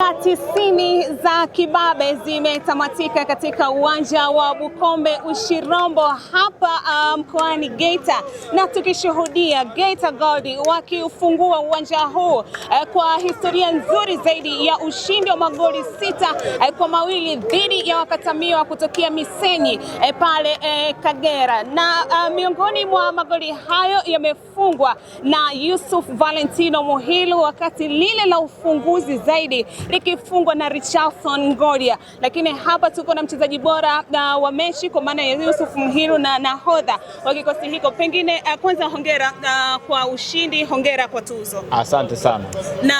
Dakika 90 za kibabe zimetamatika katika uwanja wa Bukombe Ushirombo hapa mkoani Geita, na tukishuhudia Geita Gold wakiufungua uwanja huu kwa historia nzuri zaidi ya ushindi wa magoli 6 kwa 2 dhidi ya Wakatamiwa kutokea Misenyi pale Kagera, na miongoni mwa magoli hayo yamefungwa na Yusuf Valentino Muhilu, wakati lile la ufunguzi zaidi likifungwa na Richardson Ngodia. Lakini hapa tuko na mchezaji bora wa mechi kwa maana ya Yusuf Muhilu na nahodha wa kikosi hiko. Pengine kwanza hongera kwa ushindi, hongera kwa tuzo. Asante sana. Na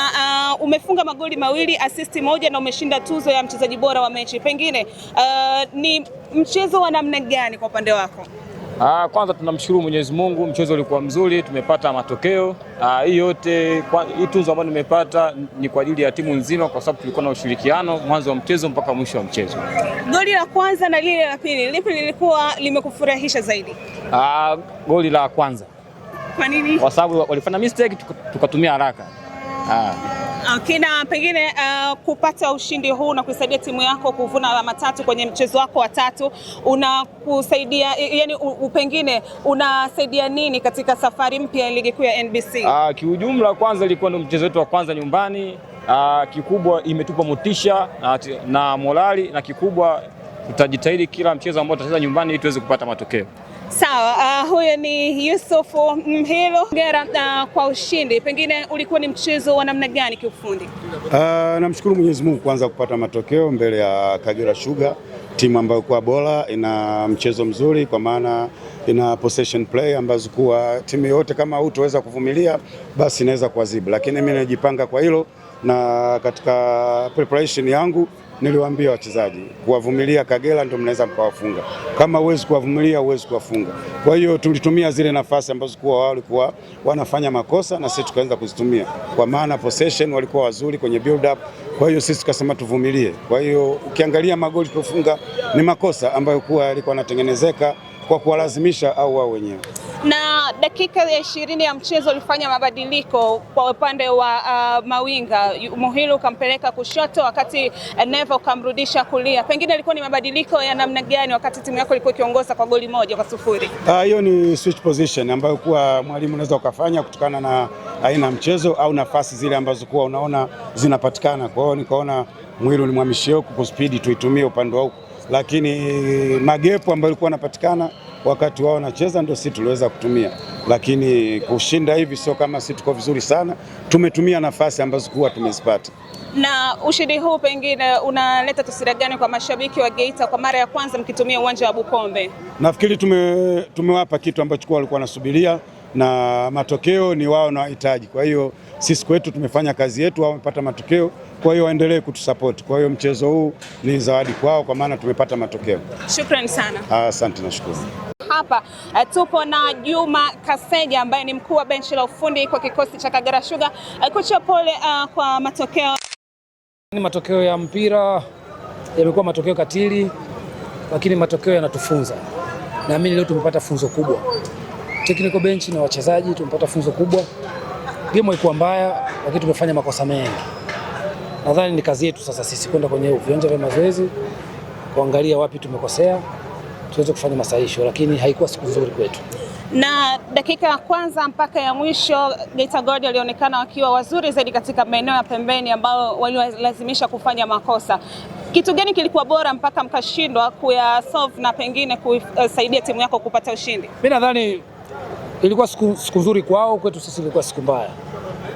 umefunga magoli 2, assist 1 na umeshinda tuzo ya mchezaji bora wa mechi. Pengine ni mchezo wa namna gani kwa upande wako? Kwanza tunamshukuru Mwenyezi Mungu, mchezo ulikuwa mzuri, tumepata matokeo. Hii yote hii tuzo ambayo nimepata ni kwa ajili ya timu nzima, kwa sababu tulikuwa na ushirikiano mwanzo wa mchezo mpaka mwisho wa mchezo. Goli la kwanza na lile la pili, lipi lilikuwa limekufurahisha zaidi? Goli la kwanza. Kwa nini? Kwa sababu walifanya mistake tukatumia haraka. Okay, na pengine kupata ushindi huu na kusaidia timu yako kuvuna alama 3 kwenye mchezo wako wa 3 unakusaidia, yani pengine unasaidia nini katika safari mpya ya ligi kuu ya NBC? Kiujumla, kwanza ilikuwa ni mchezo wetu wa kwanza nyumbani. Kikubwa imetupa motisha na morali, na kikubwa tutajitahidi kila mchezo ambao tutacheza nyumbani ili tuweze kupata matokeo. Sawa, huyo ni Yusuf Muhilu. Hongera kwa ushindi. Pengine ulikuwa ni mchezo wa namna gani kiufundi? Namshukuru Mwenyezi Mungu kwanza kupata matokeo mbele ya Kagera Sugar, timu ambayo kwa bora, ina mchezo mzuri kwa maana ina possession play ambazo kuwa timu yote kama hutoweza kuvumilia basi inaweza kuadhibu, lakini mimi najipanga kwa hilo, na katika preparation yangu niliwaambia wachezaji kuwavumilia Kagera ndio mnaweza mkawafunga. Kama huwezi kuwavumilia huwezi kuwafunga. Kwa hiyo tulitumia zile nafasi ambazo kuwa wao walikuwa wanafanya makosa na sisi tukaanza kuzitumia. Kwa maana possession walikuwa wazuri kwenye build up. Kwa hiyo sisi tukasema tuvumilie. Kwa hiyo ukiangalia magoli tuliyofunga ni makosa ambayo kuwa yalikuwa yanatengenezeka kwa kuwalazimisha au wao wenyewe. Na dakika ya 20 ya mchezo ulifanya mabadiliko kwa upande wa mawinga. Muhilu kampeleka kushoto wakati Nevo kamrudisha kulia. Pengine ilikuwa ni mabadiliko ya namna gani wakati timu yako ilikuwa ikiongoza kwa goli 1-0? Hiyo ni switch position ambayo kuwa mwalimu unaweza ukafanya kutokana na aina ya mchezo au nafasi zile ambazo kuwa unaona zinapatikana. Kwa hiyo nikaona Muhilu ni mwamishie huko kwa speed tuitumie upande wa huko, lakini magepu ambayo ilikuwa yanapatikana wakati wao wanacheza ndio sisi tuliweza kutumia, lakini kushinda hivi sio kama sisi tuko vizuri sana, tumetumia nafasi ambazo kuwa tumezipata. Na ushindi huu pengine unaleta taswira gani kwa mashabiki wa Geita kwa mara ya kwanza mkitumia uwanja wa Bukombe? Nafikiri tumewapa kitu ambacho walikuwa wanasubiria, na matokeo ni wao na wahitaji. Kwa hiyo sisi kwetu tumefanya kazi yetu, wao wamepata matokeo, kwa hiyo waendelee kutusupport. Kwa hiyo mchezo huu ni zawadi kwao kwa maana tumepata matokeo. Shukrani sana. Asante, nashukuru. Hapa tupo na Juma Kaseja ambaye ni mkuu wa benchi la ufundi kwa kikosi cha Kagera Sugar. Kocha, pole kwa matokeo. Ni matokeo ya mpira yamekuwa matokeo katili, lakini matokeo yanatufunza. Naamini leo tumepata funzo kubwa. Technical bench na wachezaji tumepata funzo kubwa. Game ilikuwa mbaya, lakini tumefanya makosa mengi. Nadhani ni kazi yetu sasa sisi kwenda kwenye viwanja vya mazoezi kuangalia wapi tumekosea, tuweze kufanya masahihisho, lakini haikuwa siku nzuri kwetu. Na dakika ya kwanza mpaka ya mwisho Geita Gold walionekana wakiwa wazuri zaidi katika maeneo ya pembeni ambao walilazimisha kufanya makosa. Kitu gani kilikuwa bora mpaka mkashindwa kuyasolve na pengine kusaidia timu yako kupata ushindi? Mimi nadhani ilikuwa siku nzuri kwao, kwetu sisi ilikuwa siku mbaya.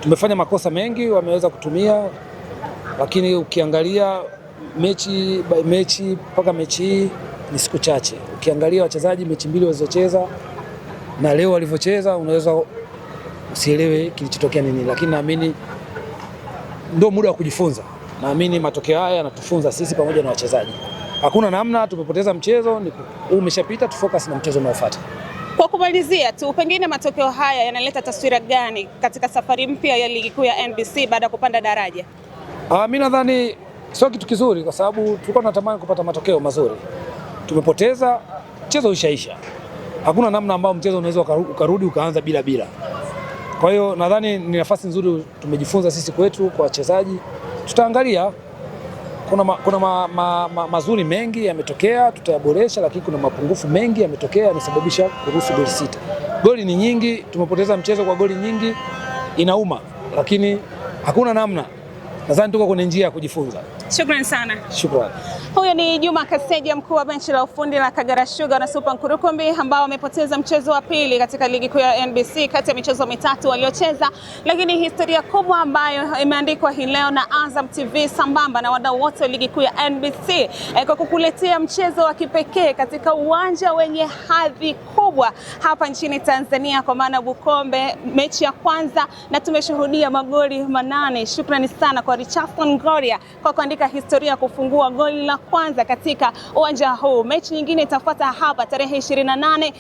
Tumefanya makosa mengi, wameweza kutumia, lakini ukiangalia mechi by mechi mpaka mechi hii ni siku chache. Ukiangalia wachezaji mechi 2 walizocheza na leo walivyocheza unaweza usielewe kilichotokea nini, lakini naamini ndio muda wa kujifunza. Naamini matokeo haya yanatufunza sisi pamoja na wachezaji. Hakuna namna, tumepoteza mchezo, umeshapita, tufocus na mchezo unaofuata. Kwa kumalizia tu, pengine matokeo haya yanaleta taswira gani katika safari mpya ya ligi kuu ya NBC baada ya kupanda daraja? Mimi nadhani sio kitu kizuri kwa sababu tulikuwa tunatamani kupata matokeo mazuri. Tumepoteza, mchezo ushaisha. Hakuna namna ambayo mchezo unaweza ukarudi ukaanza bila. Kwa hiyo nadhani ni nafasi nzuri tumejifunza sisi kwetu kwa wachezaji tutaangalia. Kuna mazuri mengi yametokea, tutayaboresha, lakini kuna mapungufu mengi yametokea, yamesababisha kuruhusu goli 6. Goli ni nyingi, tumepoteza mchezo kwa goli nyingi, inauma, lakini hakuna namna. Nadhani tuko kwenye njia ya kujifunza. Shukrani sana. Shukrani. Huyo ni Juma Kaseja, mkuu wa benchi la ufundi la Kagera Sugar na Super Nkurukumbi, ambao wamepoteza mchezo wa pili katika ligi kuu ya NBC kati ya michezo mitatu waliocheza, lakini historia kubwa ambayo imeandikwa hii leo na Azam TV sambamba na wadau wote wa ligi kuu ya NBC kwa kukuletea mchezo wa kipekee katika uwanja wenye hadhi kubwa hapa nchini Tanzania, kwa maana Bukombe, mechi ya kwanza, na tumeshuhudia magoli 8. Shukrani sana kwa Richardson Gloria kwa kuandika historia kufungua goli la kwanza katika uwanja huu. Mechi nyingine itafuata hapa tarehe 28